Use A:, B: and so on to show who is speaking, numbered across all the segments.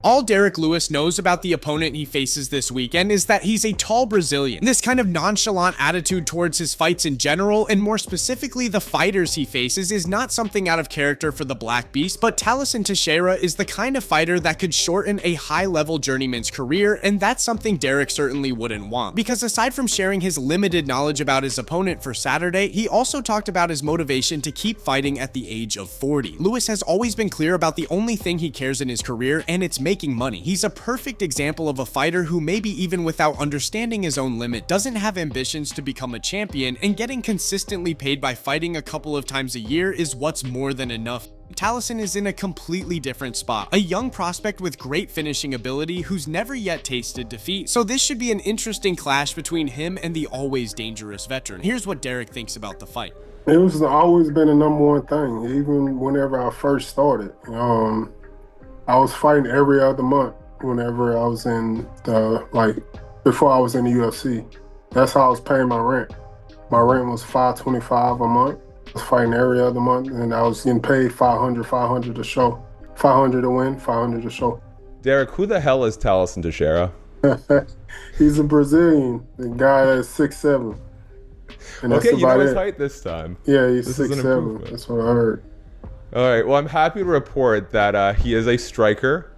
A: All Derrick Lewis knows about the opponent he faces this weekend is that he's a tall Brazilian. This kind of nonchalant attitude towards his fights in general, and more specifically the fighters he faces, is not something out of character for the Black Beast, but Teixeira is the kind of fighter that could shorten a high-level journeyman's career, and that's something Derrick certainly wouldn't want. Because aside from sharing his limited knowledge about his opponent for Saturday, he also talked about his motivation to keep fighting at the age of 40. Lewis has always been clear about the only thing he cares in his career, and it's making money. He's a perfect example of a fighter who, maybe even without understanding his own limit, doesn't have ambitions to become a champion, and getting consistently paid by fighting a couple of times a year is what's more than enough. Teixeira is in a completely different spot, a young prospect with great finishing ability who's never yet tasted defeat, so this should be an interesting clash between him and the always dangerous veteran. Here's what Derrick thinks about the fight.
B: It was always been the number one thing, even whenever I first started. I was fighting every other month whenever I was in before I was in the UFC. That's how I was paying my rent. My rent was $525 a month. I was fighting every other month, and I was getting paid $500 a show. 500 to win, 500 a show.
C: Derrick, who the hell is Teixeira?
B: He's a Brazilian, the guy that's 6'7". And
C: okay, you know his
B: it.
C: height this time.
B: Yeah, he's 6'7". That's what I heard.
C: All right, well, I'm happy to report that he is a striker.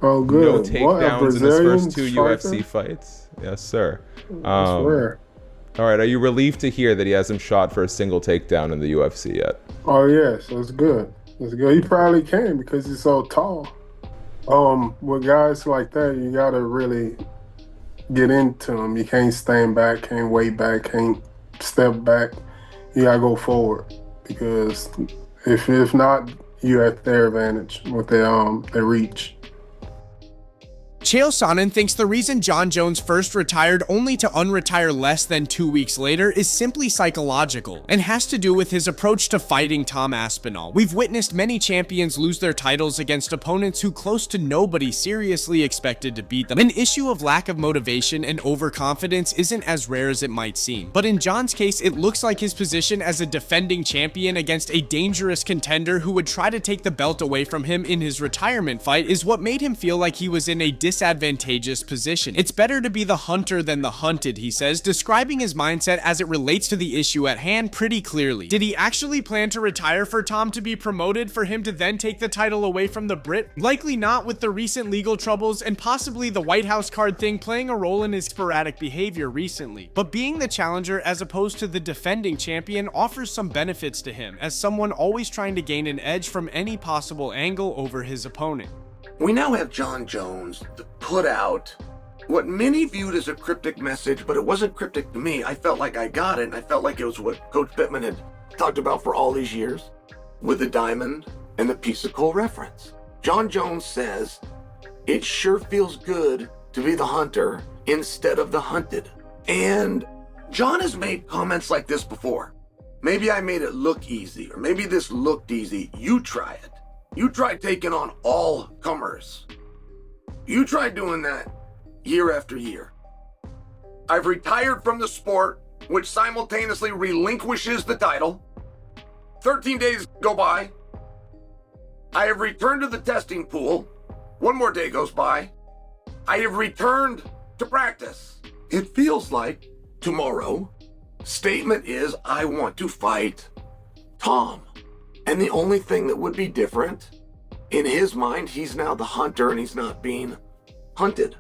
B: Oh, good.
C: No takedowns in his first two UFC fights. Yes, sir.
B: That's rare.
C: All right, are you relieved to hear that he hasn't shot for a single takedown in the UFC yet?
B: Oh, yes, that's good. That's good. He probably can because he's so tall. With guys like that, you got to really get into them. You can't stand back, can't wait back, can't step back. You got to go forward because if not, you're at their advantage with their reach.
A: Chael Sonnen thinks the reason Jon Jones first retired only to unretire less than 2 weeks later is simply psychological and has to do with his approach to fighting Tom Aspinall. We've witnessed many champions lose their titles against opponents who close to nobody seriously expected to beat them. An issue of lack of motivation and overconfidence isn't as rare as it might seem, but in Jon's case, it looks like his position as a defending champion against a dangerous contender who would try to take the belt away from him in his retirement fight is what made him feel like he was in a disadvantageous position. It's better to be the hunter than the hunted, he says, describing his mindset as it relates to the issue at hand pretty clearly. Did he actually plan to retire for Tom to be promoted for him to then take the title away from the Brit? Likely not, with the recent legal troubles and possibly the White House card thing playing a role in his sporadic behavior recently. But being the challenger as opposed to the defending champion offers some benefits to him as someone always trying to gain an edge from any possible angle over his opponent.
D: We now have Jon Jones to put out what many viewed as a cryptic message, but it wasn't cryptic to me. I felt like I got it, and I felt like it was what Coach Pittman had talked about for all these years with the diamond and the piece of coal reference. Jon Jones says, it sure feels good to be the hunter instead of the hunted. And Jon has made comments like this before. Maybe I made it look easy, or maybe this looked easy. You try it. You try taking on all comers. You try doing that year after year. I've retired from the sport, which simultaneously relinquishes the title. 13 days go by. I have returned to the testing pool. One more day goes by. I have returned to practice. It feels like tomorrow. Statement is, I want to fight Tom. And the only thing that would be different, in his mind, he's now the hunter and he's not being hunted.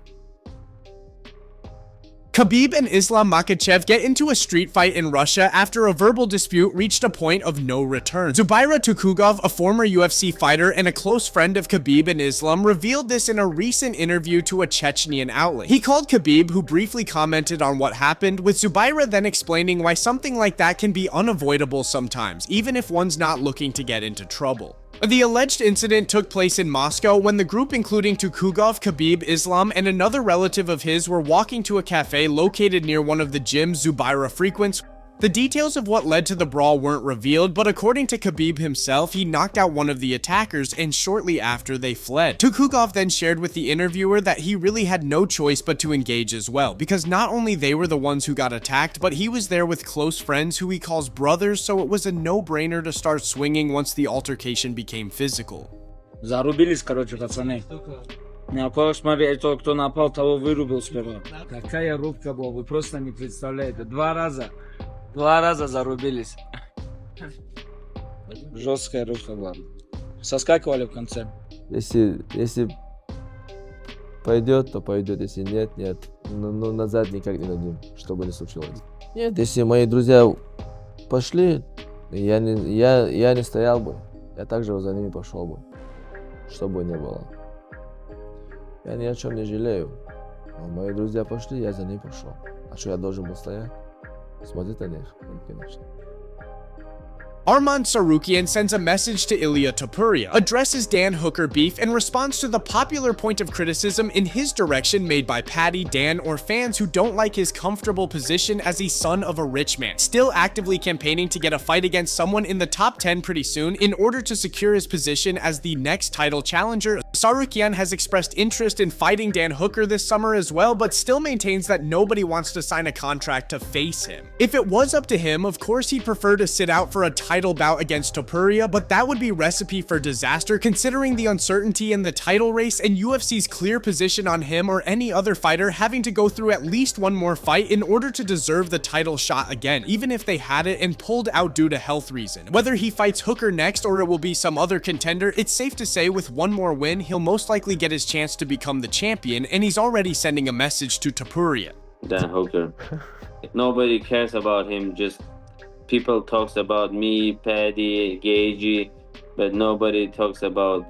A: Khabib and Islam Makhachev get into a street fight in Russia after a verbal dispute reached a point of no return. Zubaira Tukhugov, a former UFC fighter and a close friend of Khabib and Islam, revealed this in a recent interview to a Chechnyan outlet. He called Khabib, who briefly commented on what happened, with Zubaira then explaining why something like that can be unavoidable sometimes, even if one's not looking to get into trouble. The alleged incident took place in Moscow when the group, including Tukhugov, Khabib, Islam, and another relative of his, were walking to a cafe located near one of the gyms Zubaira frequents. The details of what led to the brawl weren't revealed, but according to Khabib himself, he knocked out one of the attackers, and shortly after they fled. Tukhugov then shared with the interviewer that he really had no choice but to engage as well, because not only they were the ones who got attacked, but he was there with close friends who he calls brothers, so it was a no-brainer to start swinging once the altercation became physical.
E: Зарубились, короче, пацаны. Ако смотри, тот, кто напал, того вырубил сперва. Какая рубка была, вы просто не представляете. Два раза зарубились. Жесткая рубка была. Соскакивали в конце.
F: Если пойдет, то пойдет, если нет, нет. Но назад никак не дадим, что бы ни случилось. Нет, если мои друзья пошли, я не стоял бы. Я также за ними пошел бы, что бы ни было. Я ни о чем не жалею. Но мои друзья пошли, я за ними пошел. А что я должен был стоять? Смотреть на них, конечно.
A: Arman Tsarukyan sends a message to Ilia Topuria, addresses Dan Hooker beef, and responds to the popular point of criticism in his direction made by Patty, Dan, or fans who don't like his comfortable position as a son of a rich man, still actively campaigning to get a fight against someone in the top 10 pretty soon in order to secure his position as the next title challenger. Tsarukyan has expressed interest in fighting Dan Hooker this summer as well, but still maintains that nobody wants to sign a contract to face him. If it was up to him, of course he'd prefer to sit out for a title bout against Topuria, but that would be recipe for disaster considering the uncertainty in the title race and UFC's clear position on him or any other fighter having to go through at least one more fight in order to deserve the title shot again, even if they had it and pulled out due to health reason. Whether he fights Hooker next or it will be some other contender, it's safe to say with one more win, he'll most likely get his chance to become the champion, and he's already sending a message to Topuria.
G: Dan Hooker. Nobody cares about him, just people talks about me, Paddy, Gagey, but nobody talks about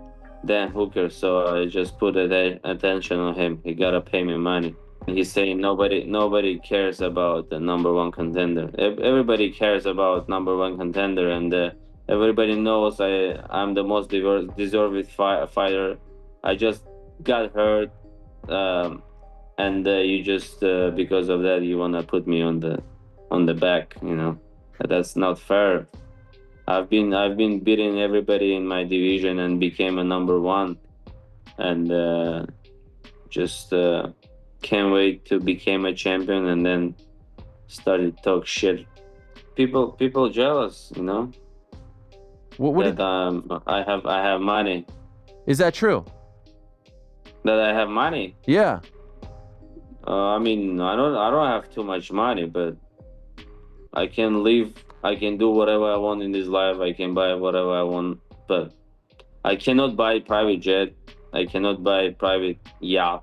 G: Dan Hooker, so I just put attention on him. He gotta pay me money. He's saying nobody cares about the number one contender. Everybody cares about number one contender, and everybody knows I'm the most deserving fighter. I just got hurt, and you just because of that you wanna put me on the back, you know. That's not fair. I've been beating everybody in my division and became a number one, and just can't wait to become a champion, and then started to talk shit. People jealous, you know. I have money.
F: Is that true?
G: That I have money.
F: Yeah.
G: I mean, I don't have too much money, but I can live, I can do whatever I want in this life, I can buy whatever I want, but I cannot buy private jet, I cannot buy private yacht,